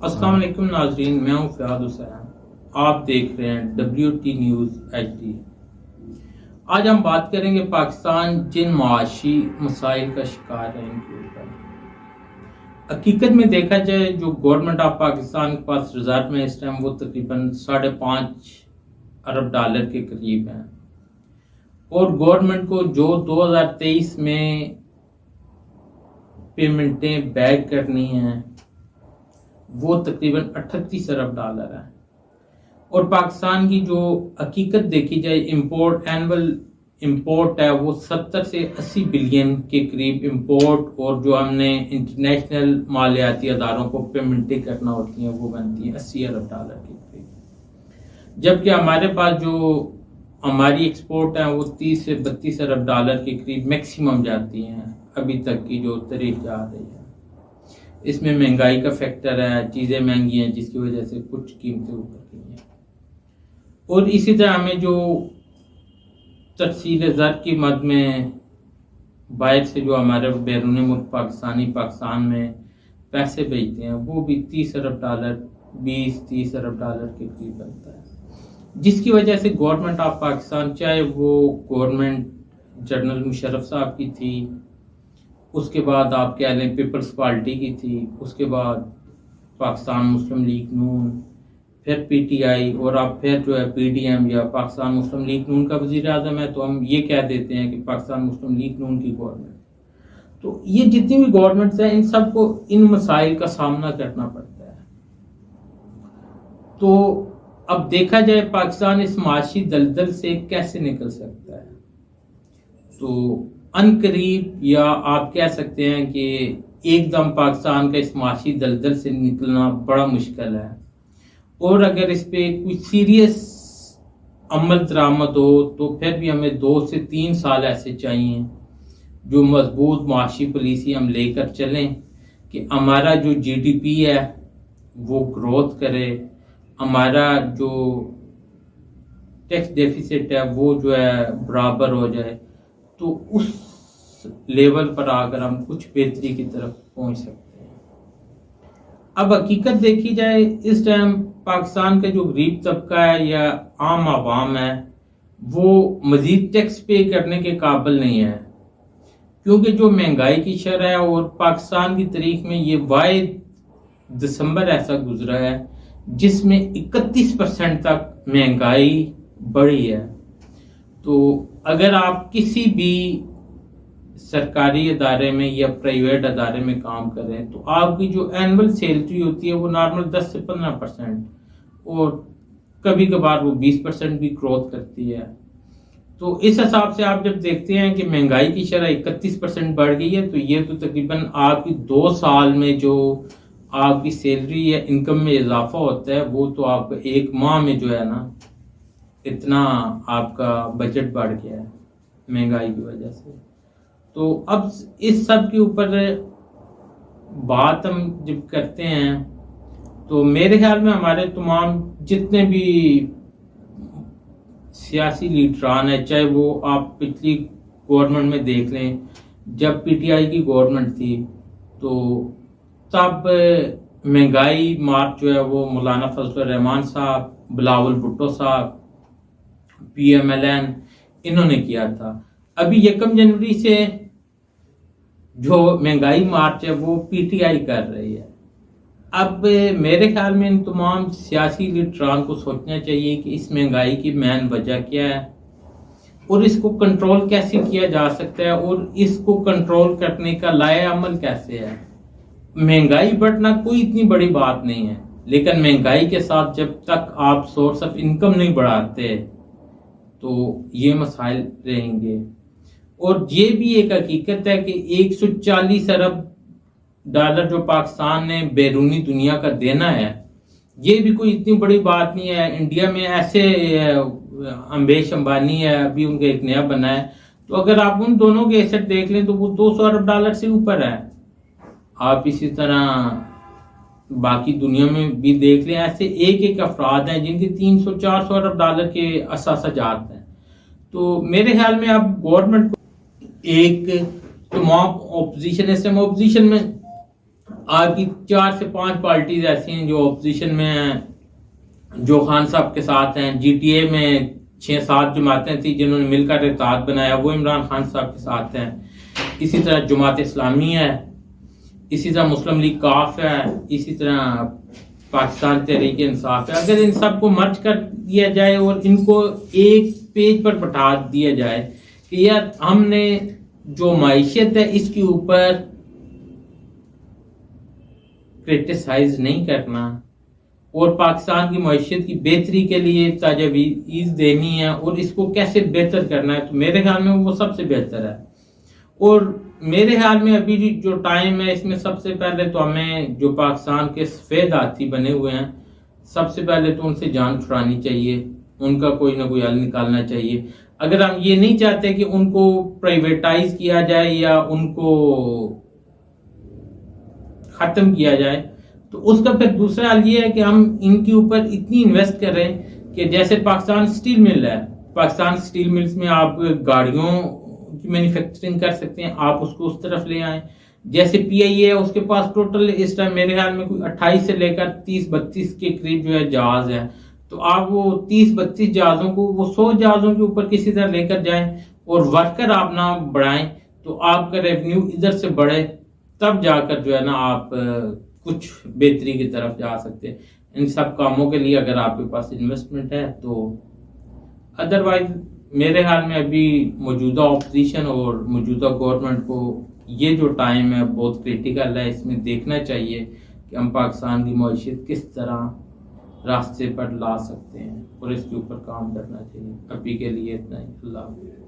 السلام علیکم ناظرین، میں ہوں فیاض حسین، آپ دیکھ رہے ہیں WT نیوز HD۔ آج ہم بات کریں گے پاکستان جن معاشی مسائل کا شکار ہے ان کے اوپر۔ حقیقت میں دیکھا جائے جو گورنمنٹ آف پاکستان کے پاس ریزرو میں اس ٹائم وہ تقریباً $5.5 ارب کے قریب ہیں، اور گورنمنٹ کو جو 2023 میں پیمنٹیں بیک کرنی ہیں وہ تقریباً $38 ارب ہے، اور پاکستان کی جو حقیقت دیکھی جائے اینول امپورٹ ہے وہ 70 سے 80 بلین کے قریب امپورٹ، اور جو ہم نے انٹرنیشنل مالیاتی اداروں کو پیمنٹیں کرنا ہوتی ہیں وہ بنتی ہیں $80 ارب کے قریب، جبکہ ہمارے پاس جو ہماری ایکسپورٹ ہیں وہ 30 سے 32 ارب کے قریب میکسیمم جاتی ہیں ابھی تک کی جو تاریخ جا رہی ہے۔ اس میں مہنگائی کا فیکٹر ہے، چیزیں مہنگی ہیں جس کی وجہ سے کچھ قیمتیں اوپر گئی ہیں، اور اسی طرح ہمیں جو ترسیل زر کی مد میں باہر سے جو ہمارے بیرون ملک پاکستان میں پیسے بھیجتے ہیں وہ بھی $30 ارب 20-30 ارب کے قریب بنتا ہے، جس کی وجہ سے گورنمنٹ آف پاکستان، چاہے وہ گورنمنٹ جنرل مشرف صاحب کی تھی، اس کے بعد آپ کہہ لیں پیپلز پارٹی کی تھی، اس کے بعد پاکستان مسلم لیگ نون، پھر PTI، اور اب پھر جو ہے PDM یا پاکستان مسلم لیگ نون کا وزیر اعظم ہے، تو ہم یہ کہہ دیتے ہیں کہ پاکستان مسلم لیگ نون کی گورنمنٹ۔ تو یہ جتنی بھی گورنمنٹس ہیں ان سب کو ان مسائل کا سامنا کرنا پڑتا ہے۔ تو اب دیکھا جائے پاکستان اس معاشی دلدل سے کیسے نکل سکتا ہے، تو ان قریب یا آپ کہہ سکتے ہیں کہ ایک دم پاکستان کا اس معاشی دلدل سے نکلنا بڑا مشکل ہے، اور اگر اس پہ کوئی سیریس عمل درآمد ہو تو پھر بھی ہمیں 2 سے 3 سال ایسے چاہیے جو مضبوط معاشی پالیسی ہم لے کر چلیں کہ ہمارا جو GDP ہے وہ گروتھ کرے، ہمارا جو ٹیکس ڈیفیسٹ ہے وہ جو ہے برابر ہو جائے، تو اس لیول پر آ کر ہم کچھ بہتری کی طرف پہنچ سکتے ہیں۔ اب حقیقت دیکھی جائے اس ٹائم پاکستان کا جو غریب طبقہ ہے یا عام عوام ہے وہ مزید ٹیکس پے کرنے کے قابل نہیں ہے، کیونکہ جو مہنگائی کی شرح ہے، اور پاکستان کی تاریخ میں یہ واحد دسمبر ایسا گزرا ہے جس میں 31% تک مہنگائی بڑھی ہے۔ تو اگر آپ کسی بھی سرکاری ادارے میں یا پرائیویٹ ادارے میں کام کریں تو آپ کی جو اینول سیلری ہوتی ہے وہ نارمل 10 سے 15%، اور کبھی کبھار وہ 20% بھی گروتھ کرتی ہے۔ تو اس حساب سے آپ جب دیکھتے ہیں کہ مہنگائی کی شرح 31% بڑھ گئی ہے، تو یہ تو تقریباً آپ کی 2 سال میں جو آپ کی سیلری یا انکم میں اضافہ ہوتا ہے وہ تو آپ کا 1 ماہ میں جو ہے نا اتنا آپ کا بجٹ بڑھ گیا ہے مہنگائی کی وجہ سے۔ تو اب اس سب کے اوپر بات ہم جب کرتے ہیں تو میرے خیال میں ہمارے تمام جتنے بھی سیاسی لیڈران ہیں، چاہے وہ آپ پچھلی گورنمنٹ میں دیکھ لیں، جب PTI کی گورنمنٹ تھی تو تب مہنگائی مارچ جو ہے وہ مولانا فضل الرحمان صاحب، بلاول بھٹو صاحب، PMLN انہوں نے کیا تھا۔ ابھی 1 جنوری سے جو مہنگائی مارچ ہے وہ PTI کر رہی ہے۔ اب میرے خیال میں ان تمام سیاسی لیڈران کو سوچنا چاہیے کہ اس مہنگائی کی مین وجہ کیا ہے، اور اس کو کنٹرول کیسے کیا جا سکتا ہے، اور اس کو کنٹرول کرنے کا لائحہ عمل کیسے ہے۔ مہنگائی بڑھنا کوئی اتنی بڑی بات نہیں ہے، لیکن مہنگائی کے ساتھ جب تک آپ سورس آف انکم نہیں بڑھاتے تو یہ مسائل رہیں گے۔ اور یہ بھی ایک حقیقت ہے کہ $140 ارب جو پاکستان نے بیرونی دنیا کا دینا ہے یہ بھی کوئی اتنی بڑی بات نہیں ہے۔ انڈیا میں ایسے امبیش امبانی ہے، ابھی ان کا ایک نیا بنا ہے، تو اگر آپ ان دونوں کے ایسٹ دیکھ لیں تو وہ $200 ارب سے اوپر ہے۔ آپ اسی طرح باقی دنیا میں بھی دیکھ لیں، ایسے ایک افراد ہیں جن کے $300-400 ارب کے اثاثہ جات ہیں۔ تو میرے خیال میں اب گورنمنٹ کو ایک تمام اپوزیشن میں آپ کی 4 سے 5 پارٹیز ایسی ہیں جو اپوزیشن میں ہیں، جو خان صاحب کے ساتھ ہیں. جی ٹی اے میں 6-7 جماعتیں تھیں جنہوں نے مل کر اتحاد بنایا، وہ عمران خان صاحب کے ساتھ ہیں. اسی طرح جماعت اسلامی ہے، اسی طرح مسلم لیگ کاف ہے، اسی طرح پاکستان تحریک انصاف ہے. اگر ان سب کو مرج کر دیا جائے اور ان کو ایک پیج پر بٹھا دیا جائے کہ یار ہم نے جو معیشت ہے اس کے اوپر کرٹیسائز نہیں کرنا اور پاکستان کی معیشت کی بہتری کے لیے تجاویز دینی ہے اور اس کو کیسے بہتر کرنا ہے، تو میرے خیال میں وہ سب سے بہتر ہے. اور میرے خیال میں ابھی جو ٹائم ہے اس میں سب سے پہلے تو ہمیں جو پاکستان کے سفید ہاتھی بنے ہوئے ہیں، سب سے پہلے تو ان سے جان چھڑانی چاہیے، ان کا کوئی نہ کوئی حل نکالنا چاہیے. اگر ہم یہ نہیں چاہتے کہ ان کو پرائیویٹائز کیا جائے یا ان کو ختم کیا جائے، تو اس کا پھر دوسرا حل یہ ہے کہ ہم ان کے اوپر اتنی انویسٹ کریں کہ جیسے پاکستان سٹیل مل ہے، پاکستان سٹیل ملز میں آپ گاڑیوں کی مینوفیکچرنگ کر سکتے ہیں، آپ اس کو اس طرف لے آئیں. جیسے پی آئی اے اس کے پاس ٹوٹل اس ٹائم میرے خیال میں کوئی 28 سے لے کر 30-32 کے قریب جو ہے جہاز ہے، تو آپ وہ 30-32 جہازوں کو وہ 100 جہازوں کے اوپر کسی طرح لے کر جائیں اور ورکر آپ نہ بڑھائیں، تو آپ کا ریونیو ادھر سے بڑھے، تب جا کر جو ہے نا آپ کچھ بہتری کی طرف جا سکتے ہیں. ان سب کاموں کے لیے اگر آپ کے پاس انویسٹمنٹ ہے تو، ادروائز میرے خیال میں ابھی موجودہ اپوزیشن اور موجودہ گورنمنٹ کو یہ جو ٹائم ہے بہت کریٹیکل ہے، اس میں دیکھنا چاہیے کہ ہم پاکستان کی معیشت کس طرح راستے پر لا سکتے ہیں اور اس کے اوپر کام کرنا چاہیے. ابھی کے لیے اتنا ہی. اللہ حافظ.